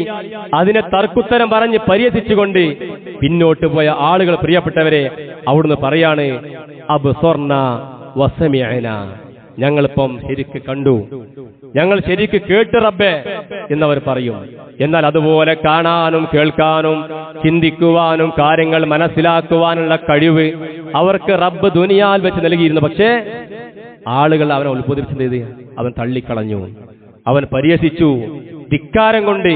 അതിനെ തർക്കുത്തരം പറഞ്ഞ് പരിഹസിച്ചുകൊണ്ട് പിന്നോട്ട് പോയ ആളുകൾ പ്രിയപ്പെട്ടവരെ അവിടുന്ന് പറയാണ്, അബ്സർന വസമിഅന, ഞങ്ങളിപ്പം ശരിക്ക് കണ്ടു, ഞങ്ങൾ ശരിക്ക് കേട്ട് റബ്ബേ എന്നവർ പറയും. എന്നാൽ അതുപോലെ കാണാനും കേൾക്കാനും ചിന്തിക്കുവാനും കാര്യങ്ങൾ മനസ്സിലാക്കുവാനുള്ള കഴിവ് അവർക്ക് റബ്ബ് ദുനിയാൽ വെച്ച് നൽകിയിരുന്നു. പക്ഷേ ആളുകൾ അവനെ ഉത്ബോധിപ്പിച്ചത് അവൻ തള്ളിക്കളഞ്ഞു, അവൻ പരിഹസിച്ചു, ധിക്കാരം കൊണ്ട്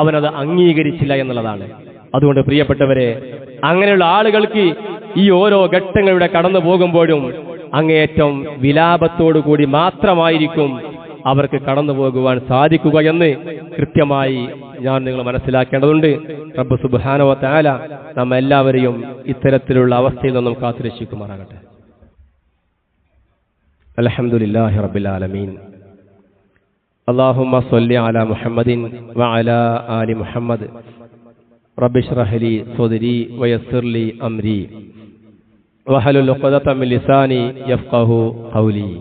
അവനത് അംഗീകരിച്ചില്ല എന്നുള്ളതാണ്. അതുകൊണ്ട് പ്രിയപ്പെട്ടവരെ, അങ്ങനെയുള്ള ആളുകൾക്ക് ഈ ഓരോ ഘട്ടങ്ങളിലൂടെ കടന്നു പോകുമ്പോഴും അങ്ങേയറ്റം വിലാപത്തോടു കൂടി മാത്രമായിരിക്കും അവർക്ക് കടന്നു പോകുവാൻ സാധിക്കുക എന്ന് കൃത്യമായി നിങ്ങൾ മനസ്സിലാക്കേണ്ടതുണ്ട്. റബ്ബ് സുബ്ഹാനഹു വ തആല നമ്മെല്ലാവരെയും ഇത്തരത്തിലുള്ള അവസ്ഥയിൽ നിന്നും കാത്തുരക്ഷിക്കുമാറാകട്ടെ. അൽഹംദുലില്ലാഹി റബ്ബിൽ ആലമീൻ. അല്ലാഹുമ്മ സ്വല്ലി അലാ മുഹമ്മദിൻ വഅലാ ആലി മുഹമ്മദ്. റബ്ബി ഇശ്റഹ് ലി സ്വദ്രി വയസ്സിർ ലി അംരി വഹലുൽ ഉഖ്ദത മിൻ ലിസാനി യഫ്ഖഹു ഖൗലി.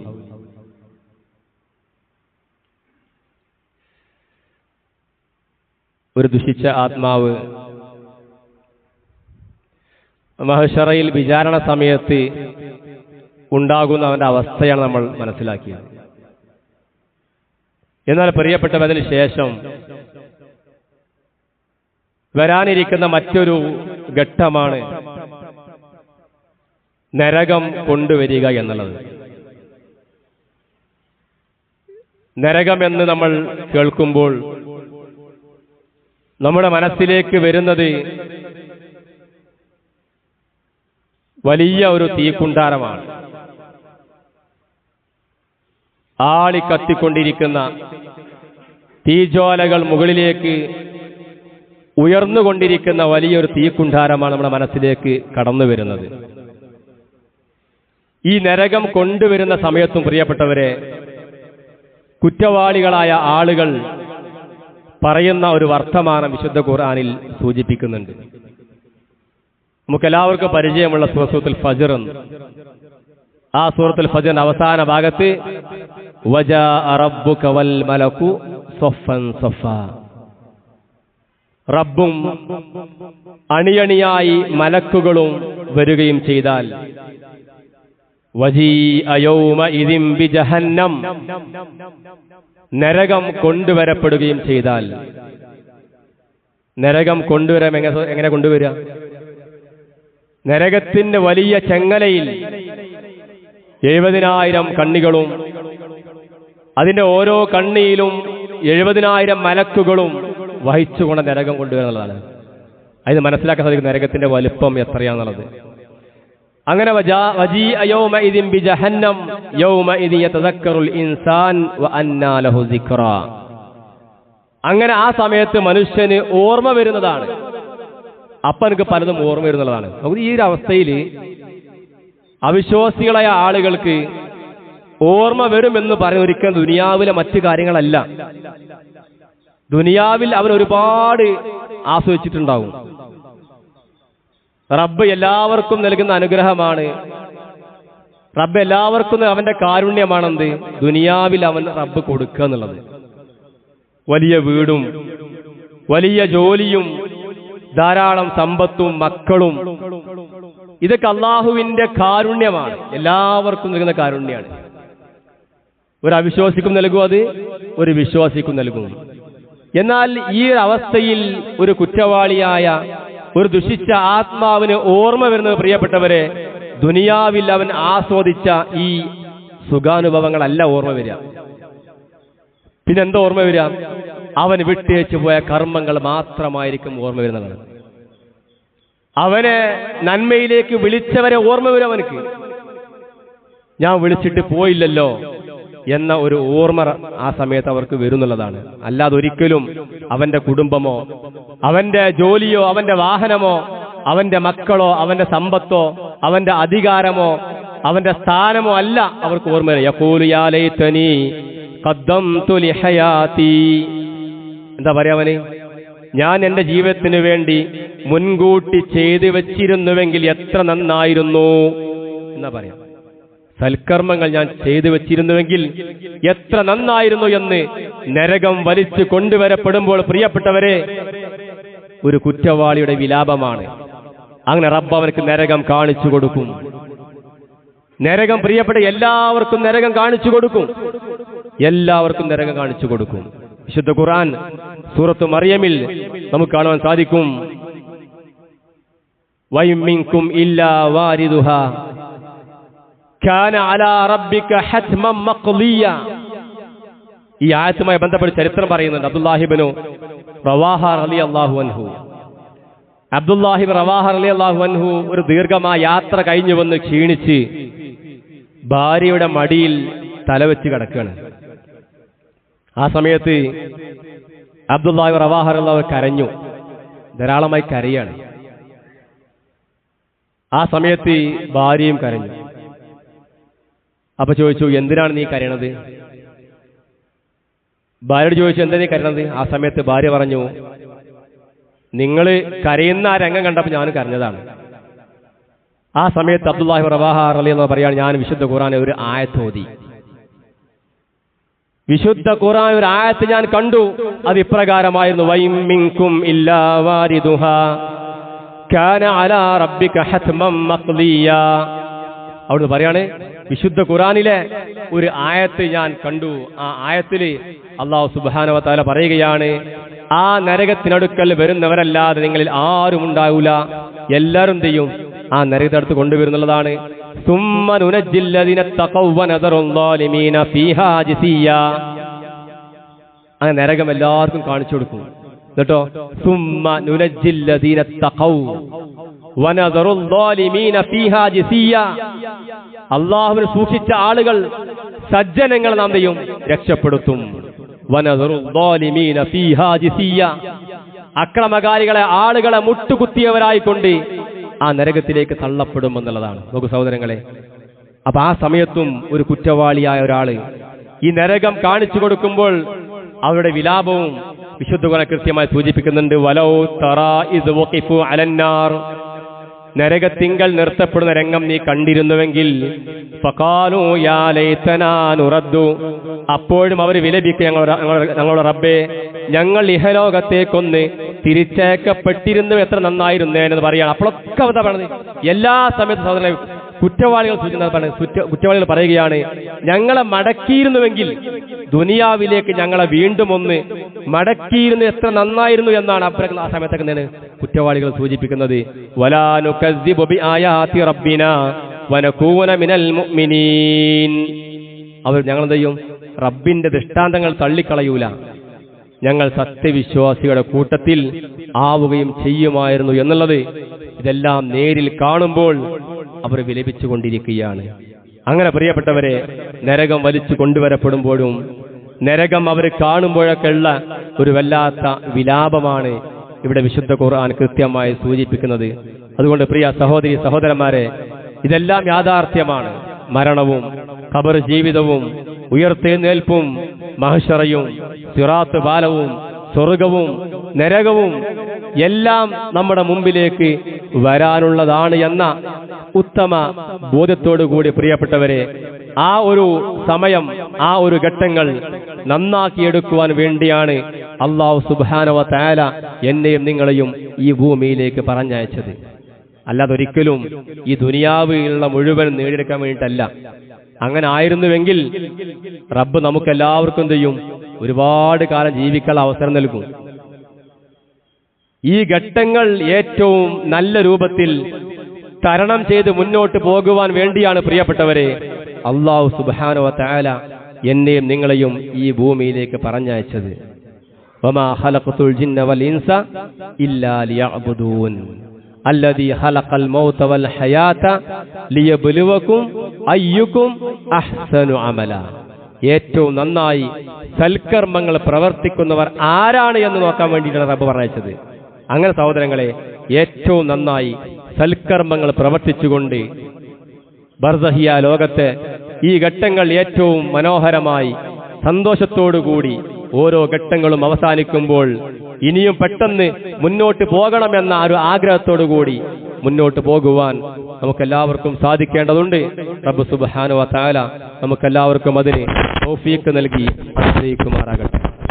ഒരു ദുഷിച്ച ആത്മാവ് മഹ്ശറയിൽ വിചാരണ സമയത്ത് ഉണ്ടാകുന്ന അവന്റെ അവസ്ഥയാണ് നമ്മൾ മനസ്സിലാക്കിയത്. എന്നാൽ പ്രിയപ്പെട്ടവതിന് ശേഷം വരാനിരിക്കുന്ന മറ്റൊരു ഘട്ടമാണ് നരകം കൊണ്ടുവരിക എന്നുള്ളത്. നരകമെന്ന് നമ്മൾ കേൾക്കുമ്പോൾ നമ്മുടെ മനസ്സിലേക്ക് വരുന്നത് വലിയ ഒരു തീക്കുണ്ടാരമാണ്. ആളിക്കത്തിക്കൊണ്ടിരിക്കുന്ന തീജ്വാലകൾ മുകളിലേക്ക് ഉയർന്നുകൊണ്ടിരിക്കുന്ന വലിയൊരു തീക്കുണ്ടാരമാണ് നമ്മുടെ മനസ്സിലേക്ക് കടന്നു വരുന്നത്. ഈ നരകം കൊണ്ടുവരുന്ന സമയത്തും പ്രിയപ്പെട്ടവരെ, കുറ്റവാളികളായ ആളുകൾ പറയുന്ന ഒരു വർത്തമാനം വിശുദ്ധ ഖുർആനിൽ സൂചിപ്പിക്കുന്നുണ്ട്. നമുക്കെല്ലാവർക്കും പരിചയമുള്ള സൂറത്തുൽ ഫജ്ർ. ആ സൂറത്തുൽ ഫജ്റിന്റെ അവസാന ഭാഗത്ത് വജാഅ റബ്ബുക വൽ മലകു സഫൻ സഫാ, റബ്ബും അണിയണിയായി മലക്കുകളും വരികയും ചെയ്താൽ വജീഅ യൗമഇദിൻ ബിജഹന്നം, നരകം കൊണ്ടുവരപ്പെടുകയും ചെയ്താൽ. നരകം കൊണ്ടുവരാൻ എങ്ങനെ കൊണ്ടുവരിക? നരകത്തിന്റെ വലിയ ചെങ്ങലയിൽ 70,000 കണ്ണികളും അതിന്റെ ഓരോ കണ്ണിയിലും 70,000 മലക്കുകളും വഹിച്ചുകൊണ്ട് നരകം കൊണ്ടുവരുന്നതാണ്. അതിന് മനസ്സിലാക്കാൻ സാധിക്കും നരകത്തിന്റെ വലുപ്പം എത്രയാണെന്നുള്ളത്. അങ്ങനെ വജീഅ യൗമഇദിൻ ബിജഹന്നം യൗമഇദി യതദക്കറുൽ ഇൻസാൻ വഅന്നാ ലഹു സിക്റാ. അങ്ങനെ ആ സമയത്ത് മനുഷ്യന് ഓർമ്മ വരുന്നതാണ്. അപ്പം എനിക്ക് പലതും ഓർമ്മ വരുന്നതാണ്. ഈ ഒരു അവസ്ഥയിൽ അവിശ്വാസികളായ ആളുകൾക്ക് ഓർമ്മ വരുമെന്ന് പറയുന്ന ഒരിക്കലും ദുനിയാവിലെ മറ്റു കാര്യങ്ങളല്ല. ദുനിയാവിൽ അവർ ഒരുപാട് ആസ്വദിച്ചിട്ടുണ്ടാവും. റബ്ബ് എല്ലാവർക്കും നൽകുന്ന അനുഗ്രഹമാണ്. റബ്ബ് എല്ലാവർക്കും അവന്റെ കാരുണ്യമാണെന്ത് ദുനിയാവിൽ അവൻ റബ്ബ് കൊടുക്കുക എന്നുള്ളത്. വലിയ വീടും വലിയ ജോലിയും ധാരാളം സമ്പത്തും മക്കളും, ഇതൊക്കെ അള്ളാഹുവിന്റെ കാരുണ്യമാണ്. എല്ലാവർക്കും നൽകുന്ന കാരുണ്യമാണ്. ഒരു അവിശ്വാസിക്കും നൽകും, അത് ഒരു വിശ്വാസിക്കും നൽകും. എന്നാൽ ഈ അവസ്ഥയിൽ ഒരു കുറ്റവാളിയായ ഒരു ദുഷിച്ച ആത്മാവിന് ഓർമ്മ വരുന്നത് പ്രിയപ്പെട്ടവരെ, ദുനിയാവിൽ അവൻ ആസ്വദിച്ച ഈ സുഖാനുഭവങ്ങളല്ല ഓർമ്മ വരിക. പിന്നെന്താ ഓർമ്മ വരിക? അവൻ വിട്ടേച്ചു പോയ കർമ്മങ്ങൾ മാത്രമായിരിക്കും ഓർമ്മ വരുന്നതാണ്. അവനെ നന്മയിലേക്ക് വിളിച്ചവരെ ഓർമ്മ വരും അവനക്ക്. ഞാൻ വിളിച്ചിട്ട് പോയില്ലല്ലോ എന്ന ഒരു ഓർമ്മ ആ സമയത്ത് അവർക്ക് വരുന്നുള്ളതാണ്. അല്ലാതെ ഒരിക്കലും അവന്റെ കുടുംബമോ അവന്റെ ജോലിയോ അവന്റെ വാഹനമോ അവന്റെ മക്കളോ അവന്റെ സമ്പത്തോ അവന്റെ അധികാരമോ അവന്റെ സ്ഥാനമോ അല്ല അവർക്ക് ഓർമ്മ. യഖൂലു യാ ലൈതനി ഖദ്ദംതു ലിഹയാതി. എന്താ പറയാ അവന്? ഞാൻ എൻ്റെ ജീവിതത്തിന് വേണ്ടി മുൻകൂട്ടി ചെയ്തു വെച്ചിരുന്നുവെങ്കിൽ എത്ര നന്നായിരുന്നു എന്നാ പറയാം. സൽക്കർമ്മങ്ങൾ ഞാൻ ചെയ്തു വെച്ചിരുന്നുവെങ്കിൽ എത്ര നന്നായിരുന്നു എന്ന് നരകം വലിച്ചു കൊണ്ടുവരപ്പെടുമ്പോൾ പ്രിയപ്പെട്ടവരെ ഒരു കുറ്റവാളിയുടെ വിലാപമാണ്. അങ്ങനെ റബ്ബ് അവനക്ക് നരകം കാണിച്ചു കൊടുക്കും. നരകം പ്രിയപ്പെട്ട എല്ലാവർക്കും നരകം കാണിച്ചു കൊടുക്കും. എല്ലാവർക്കും നരകം കാണിച്ചു കൊടുക്കും. വിശുദ്ധ ഖുർആൻ സൂറത്ത് മറിയമിൽ നമുക്ക് കാണുവാൻ സാധിക്കും, വഇൻ മിൻകും ഇല്ലാ വാരിദുഹാ കാന അലാ റബ്ബിക ഹത്മൻ മഖ്ദിയ. ഈ ആയത്തുമായി ബന്ധപ്പെട്ട് ചരിത്രം പറയുന്നുണ്ട്. അബ്ദുല്ലാഹി ഇബ്നു റവാഹ റളിയല്ലാഹു അൻഹു ഒരു ദീർഘമായ യാത്ര കഴിഞ്ഞു വന്ന് ക്ഷീണിച്ച് ഭാര്യയുടെ മടിയിൽ തലവെച്ച് കിടക്കുകയാണ്. ആ സമയത്ത് അബ്ദുല്ലാഹി റവാഹ റളിയല്ലാഹു കരഞ്ഞു, ധാരാളമായി കരയാണ്. ആ സമയത്ത് ഭാര്യയും കരഞ്ഞു. അപ്പൊ ചോദിച്ചു, എന്തിനാണ് നീ കരയണത്? ഭാര്യയോട് ചോദിച്ചു, എന്താ നീ കരയണത്? ആ സമയത്ത് ഭാര്യ പറഞ്ഞു, നിങ്ങൾ കരയുന്ന ആ രംഗം കണ്ടപ്പോൾ ഞാൻ കരഞ്ഞതാണ്. ആ സമയത്ത് അബ്ദുല്ലാഹി റവാഹ റളിയല്ലാഹു പറയാണ്, ഞാൻ വിശുദ്ധ ഖുർആനിലെ ഒരു ആയത്ത് ഓതി. വിശുദ്ധ ഖുർആൻ ഒരു ആയത്ത് ഞാൻ കണ്ടു. അത് ഇപ്രകാരമായിരുന്നു, വഇൻ മിൻകും ഇല്ലാ വാരിദുഹാ കാന അലാ റബ്ബിക ഹത്മൻ മഖ്ദിയ. അവിടുന്ന് പറയാണ്, വിശുദ്ധ ഖുർആനിലെ ഒരു ആയത്ത് ഞാൻ കണ്ടു. ആ ആയത്തിൽ അല്ലാഹു സുബ്ഹാനഹു വ തആല പറയുകയാണ്, ആ നരകത്തിനടുക്കൽ വരുന്നവരല്ലാതെ നിങ്ങളിൽ ആരും ഉണ്ടാവില്ല, എല്ലാവരും ചെയ്യും ആ നരകത്തിനടുത്ത് കൊണ്ടുവരുന്നുള്ളതാണ്. സുമ്മ നുനജ്ജിൽ ലദീന തഖവ്വ വനദറുൽ ളാലിമീന ഫീഹാ ജിസിയ. അങ്ങനെ നരകം എല്ലാവർക്കും കാണിച്ചു കൊടുക്കും. എന്നിട്ടോ സുമ്മ നുനജ്ജിൽ ലദീന തഖവ്വ വനദറുൽ ളാലിമീന ഫീഹാ ജിസിയ. അല്ലാഹുവിനെ സൂക്ഷിച്ച ആളുകൾ, സജ്ജനങ്ങൾ നാം ചെയ്യും രക്ഷപ്പെടുത്തും. വനദറുൽ ളാലിമീന ഫീഹാ ജിസിയ. അക്രമകാരികളെ ആളുകളെ മുട്ടുകുത്തിയവരായിക്കൊണ്ട് ആ നരകത്തിലേക്ക് തള്ളപ്പെടുമെന്നുള്ളതാണ്. നോക്കൂ സഹോദരങ്ങളെ, അപ്പൊ ആ സമയത്തും ഒരു കുറ്റവാളിയായ ഒരാള് ഈ നരകം കാണിച്ചു കൊടുക്കുമ്പോൾ അവരുടെ വിലാപവും വിശുദ്ധ ഖുർആൻ കൃത്യമായി സൂചിപ്പിക്കുന്നുണ്ട്. വലൗ തറാ ഇദ് വഖിഫു അലന്നാർ. നരകത്തിങ്കൽ നിർത്തപ്പെടുന്ന രംഗം നീ കണ്ടിരുന്നുവെങ്കിൽ ഫഖാലു യാ ലൈതനാ നുറദ്ദു. അപ്പോഴും അവർ വിലപിക്കുക, ഞങ്ങളുടെ റബ്ബേ, ഞങ്ങൾ ഇഹലോകത്തേക്കൊന്ന് തിരിച്ചേക്കപ്പെട്ടിരുന്നു, എത്ര നന്നായിരുന്നേനെന്ന് പറയാണ്. അപ്പോഴൊക്കെ എന്താ പറയുന്നത്? എല്ലാ സമയത്തും സഹോദരൻ കുറ്റവാളികൾ കുറ്റവാളികൾ പറയുകയാണ്, ഞങ്ങളെ മടക്കിയിരുന്നുവെങ്കിൽ, ദുനിയാവിലേക്ക് ഞങ്ങളെ വീണ്ടും ഒന്ന് മടക്കിയിരുന്നു, എത്ര നന്നായിരുന്നു എന്നാണ് അപ്പോൾ ആ സമയത്തൊക്കെ എന്താണ് കുറ്റവാളികൾ സൂചിപ്പിക്കുന്നത്. വലാ നുകസ്സിബു ബിആയാതി റബ്ബിനാ വനകൂന മിനൽ മുഅ്മിനീൻ. അവർ ഞങ്ങൾ എന്ത് ചെയ്യും? റബ്ബിന്റെ ദൃഷ്ടാന്തങ്ങൾ തള്ളിക്കളയൂല, ഞങ്ങൾ സത്യവിശ്വാസികളുടെ കൂട്ടത്തിൽ ആവുകയും ചെയ്യുമായിരുന്നു എന്നുള്ളത് ഇതെല്ലാം നേരിൽ കാണുമ്പോൾ അവർ വിലപിച്ചുകൊണ്ടിരിക്കുകയാണ്. അങ്ങനെ പ്രിയപ്പെട്ടവരെ, നരകം വലിച്ചു കൊണ്ടുവരപ്പെടുമ്പോഴും നരകം അവർ കാണുമ്പോഴൊക്കെ ഉള്ള ഒരു വല്ലാത്ത വിലാപമാണ് ഇവിടെ വിശുദ്ധ ഖുർആൻ കൃത്യമായി സൂചിപ്പിക്കുന്നത്. അതുകൊണ്ട് പ്രിയ സഹോദരി സഹോദരന്മാരെ, ഇതെല്ലാം യാഥാർത്ഥ്യമാണ്. മരണവും ഖബർ ജീവിതവും ഉയർത്തെഴുന്നേൽപ്പും മഹ്ശറയും സിറാത്ത് പാലവും സ്വർഗവും നരകവും എല്ലാം നമ്മുടെ മുമ്പിലേക്ക് വരാനുള്ളതാണ് എന്ന ഉത്തമ ബോധ്യത്തോടുകൂടി പ്രിയപ്പെട്ടവരെ, ആ ഒരു സമയം, ആ ഒരു ഘട്ടങ്ങൾ നന്നാക്കിയെടുക്കുവാൻ വേണ്ടിയാണ് അല്ലാഹു സുബ്ഹാനഹു വ തആല എന്നെയും നിങ്ങളെയും ഈ ഭൂമിയിലേക്ക് പറഞ്ഞയച്ചത്. അല്ലാതൊരിക്കലും ഈ ദുനിയാവിലുള്ള മുഴുവൻ നേടിയെടുക്കാൻ വേണ്ടിയിട്ടല്ല. അങ്ങനെ ആയിരുന്നുവെങ്കിൽ റബ്ബ് നമുക്കെല്ലാവർക്കും ചെയ്യും ഒരുപാട് കാലം ജീവിക്കാനുള്ള അവസരം നൽകും. ഈ ഘട്ടങ്ങൾ ഏറ്റവും നല്ല രൂപത്തിൽ തരണം ചെയ്ത് മുന്നോട്ട് പോകുവാൻ വേണ്ടിയാണ് പ്രിയപ്പെട്ടവരെ അല്ലാഹു സുബ്ഹാനഹു വ തആല എന്നെയും നിങ്ങളെയും ഈ ഭൂമിയിലേക്ക് പറഞ്ഞയച്ചത്. വമാ ഖലഖതുൽ ജിന്ന വൽ ഇൻസ ഇല്ലാ ലിയഅ്ബുദൂൻ. അല്ലദീ ഖലഖൽ മൗത വൽ ഹയാത ലിയബ്ലുവകും അയ്യുകും അഹ്സനു അമല. ഏറ്റവും നന്നായി സൽക്കർമ്മങ്ങൾ പ്രവർത്തിക്കുന്നവർ ആരാണ് എന്ന് നോക്കാൻ വേണ്ടിയിട്ടാണ് റബ്ബ് പറഞ്ഞത്. അങ്ങനെ സഹോദരങ്ങളെ, ഏറ്റവും നന്നായി സൽക്കർമ്മങ്ങൾ പ്രവർത്തിച്ചുകൊണ്ട് ബർസഹിയ ലോകത്തെ ഈ ഘട്ടങ്ങൾ ഏറ്റവും മനോഹരമായി സന്തോഷത്തോടുകൂടി ഓരോ ഘട്ടങ്ങളും അവസാനിക്കുമ്പോൾ ഇനിയും പെട്ടെന്ന് മുന്നോട്ട് പോകണമെന്ന ഒരു ആഗ്രഹത്തോടുകൂടി മുന്നോട്ട് പോകുവാൻ നമുക്കെല്ലാവർക്കും സാധിക്കേണ്ടതുണ്ട്. റബ്ബ് സുബ്ഹാനഹു വ തആല നമുക്കെല്ലാവർക്കും അതിന് തൗഫീഖ് നൽകി അനുഗ്രഹിക്കുമാറാകട്ടെ.